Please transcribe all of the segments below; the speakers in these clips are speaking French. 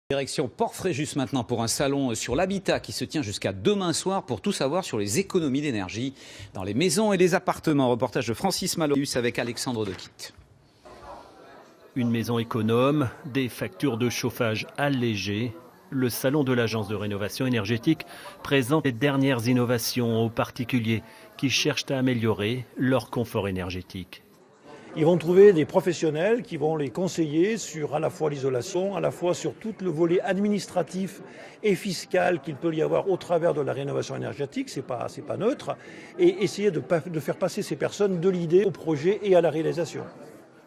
Direction Port-Fréjus maintenant pour un salon sur l'habitat qui se tient jusqu'à demain soir pour tout savoir sur les économies d'énergie dans les maisons et les appartements. Reportage de Francis Maloyus avec Alexandre Dequitte. Une maison économe, des factures de chauffage allégées. Le salon de l'agence de rénovation énergétique présente les dernières innovations aux particuliers qui cherchent à améliorer leur confort énergétique. Ils vont trouver des professionnels qui vont les conseiller sur à la fois l'isolation, à la fois sur tout le volet administratif et fiscal qu'il peut y avoir au travers de la rénovation énergétique, c'est pas neutre, et essayer de faire passer ces personnes de l'idée au projet et à la réalisation.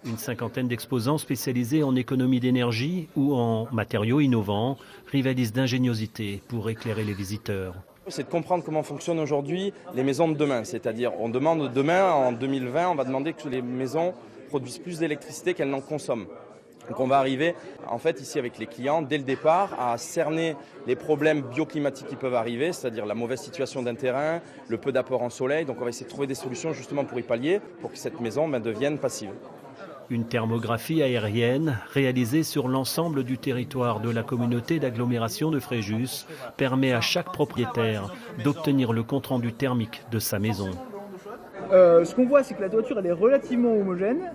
Une cinquantaine d'exposants spécialisés en économie d'énergie ou en matériaux innovants rivalisent d'ingéniosité pour éclairer les visiteurs. C'est de comprendre comment fonctionnent aujourd'hui les maisons de demain. C'est-à-dire, on demande demain, en 2020, on va demander que les maisons produisent plus d'électricité qu'elles n'en consomment. Donc on va arriver, en fait, ici avec les clients, dès le départ, à cerner les problèmes bioclimatiques qui peuvent arriver, c'est-à-dire la mauvaise situation d'un terrain, le peu d'apport en soleil. Donc on va essayer de trouver des solutions justement pour y pallier, pour que cette maison devienne passive. Une thermographie aérienne réalisée sur l'ensemble du territoire de la communauté d'agglomération de Fréjus permet à chaque propriétaire d'obtenir le compte-rendu thermique de sa maison. Ce qu'on voit, c'est que la toiture elle est relativement homogène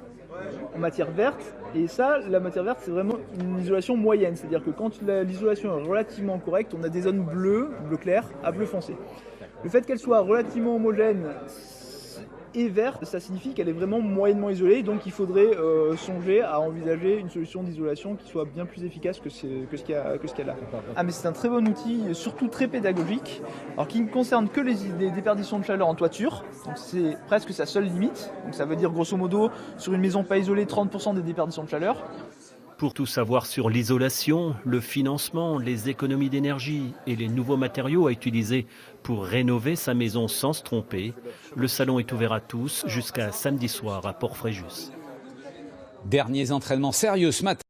en matière verte. Et ça, la matière verte, c'est vraiment une isolation moyenne. C'est-à-dire que quand l'isolation est relativement correcte, on a des zones bleues, bleu clair, à bleu foncé. Le fait qu'elle soit relativement homogène et verte, ça signifie qu'elle est vraiment moyennement isolée, donc il faudrait songer à envisager une solution d'isolation qui soit bien plus efficace que ce qu'il y a là. Ah, mais c'est un très bon outil, surtout très pédagogique, alors qui ne concerne que les déperditions de chaleur en toiture, donc c'est presque sa seule limite, donc ça veut dire grosso modo sur une maison pas isolée 30% des déperditions de chaleur. Pour tout savoir sur l'isolation, le financement, les économies d'énergie et les nouveaux matériaux à utiliser pour rénover sa maison sans se tromper, le salon est ouvert à tous jusqu'à samedi soir à Port-Fréjus. Derniers entraînements sérieux ce matin.